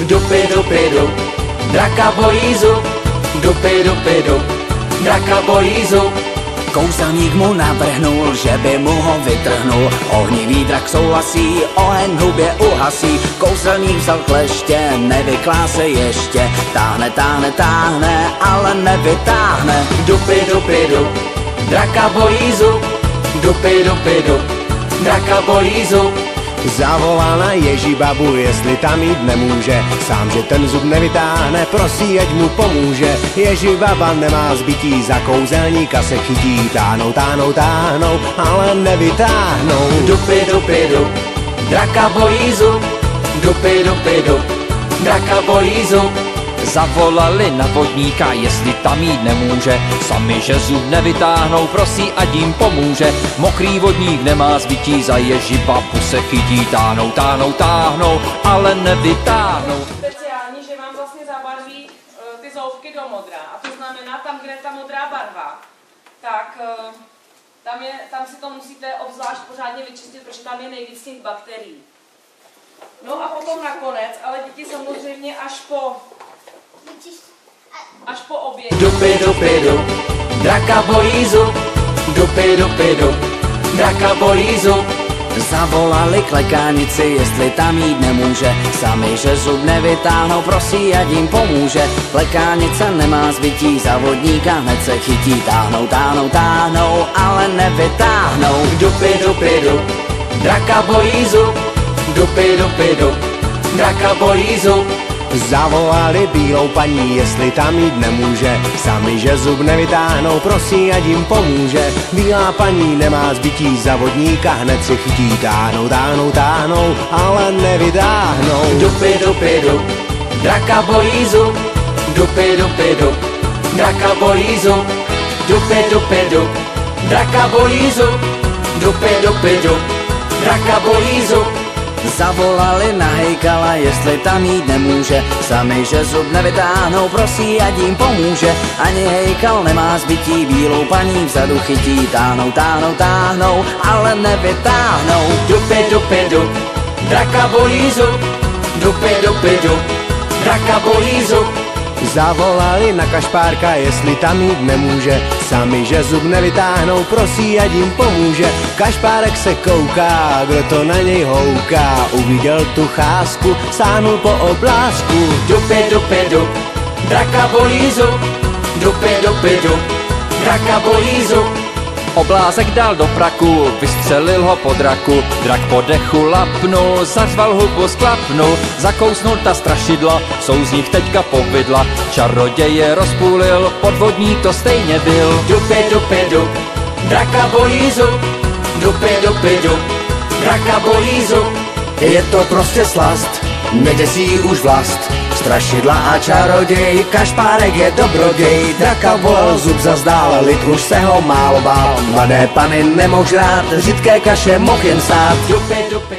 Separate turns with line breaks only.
Dupy, dupy, dup, draka bojí zub. Dupy, dupy, dup, draka bojí zub.
Kouzelník mu navrhnul, že by mu ho vytrhnul. Ohnivý drak souhlasí, oheň hrubě uhasí. Kouzelník vzal kleště, nevyklá se ještě. Táhne, táhne, táhne, ale nevytáhne.
Dupy, dupy, dup, draka bojí zub. Dupy, dupy, dup, draka bojí zub.
Zavolá na Ježibabu, jestli tam jít nemůže. Sám, že ten zub nevytáhne, prosí, ať mu pomůže. Ježibaba nemá zbytí, za kouzelníka se chytí. Táhnou, táhnou, táhnou, ale nevytáhnou.
Dupy, dupy, dup, draka bojí zub. Dupy, dupy, dup, draka bojí zub.
Zavolali na vodníka, jestli tam jít nemůže. Sami, že zub nevytáhnou, prosí, ať jim pomůže. Mokrý vodník nemá zbytí, za Ježibabu se chytí. Táhnou, táhnou, táhnou, ale nevytáhnou.
Speciální, že vám vlastně zabarví ty zoubky do modra. A to znamená, tam, kde je ta modrá barva, tak tam si to musíte obzvlášť pořádně vyčistit, protože tam je nejvíc těch bakterií. No a potom nakonec, ale děti samozřejmě až po obědě.
Dupy, dupy, dup, draka bojí zub. Dupy, dupy, dup, draka bojí zub.
Zavolali k lékárnici, jestli tam jít nemůže. Sami, že zub nevytáhnou, prosí, ať jim pomůže. Lékárnice nemá zbytí, za vodníka hned se chytí. Táhnou, táhnou, táhnou, ale nevytáhnou.
Dupy, dupy, dup, draka bojí zub. Dupy, dupy, dup, draka bojí zub.
Zavolali bílou paní, jestli tam jít nemůže. Sami, že zub nevytáhnou, prosí, ať jim pomůže. Bílá paní nemá zbytí, za vodníka hned se chytí. Táhnou, táhnou, táhnou, ale nevytáhnou.
Dupy, dupy, dup, draka bojí zub. Dupy, dupy, dup, draka bojí zub. Dupy, dupy, dup, draka bojí zub. Dupy, dupy, dup, draka bojí zub.
Zavolali na hejkala, jestli tam jít nemůže. Sami, že zub nevytáhnou, prosí, ať jim pomůže. Ani hejkal nemá zbytí, bílou paní vzadu chytí. Táhnou, táhnou, táhnou, ale nevytáhnou.
Dupy, dupy, dup, draka bojí zub. Dupy, dupy, dup, draka bojí zub.
Zavolali na kašpárka, jestli tam jít nemůže. Sami, že zub nevytáhnou, prosí, ať jim pomůže. Kašpárek se kouká, kdo to na něj houká. Uviděl tu cházku, sáhnul po oblázku.
Dupy, dupy, dup, draka bojí zub. Dupy, dupy, dup, draka bojí zub.
Oblázek dal do praku, vystřelil ho po draku. Drak po dechu lapnul, zařval hubu sklapnul. Zakousnul ta strašidla, jsou z nich teďka povidla. Čaroděje rozpůlil, podvodník to stejně byl.
Dupy, dupy, dup, draka bojí zub. Dupy, dupy, dup, draka bojí zub.
Je to prostě slast, neděsí už vlast. Strašidla a čaroděj, kašpárek je dobroděj. Draka volal, zub zazdál, lid už se ho málo bál. Mladé pany nemohl žrát, řidké kaše mohl jen sát.
Dupy, dupy,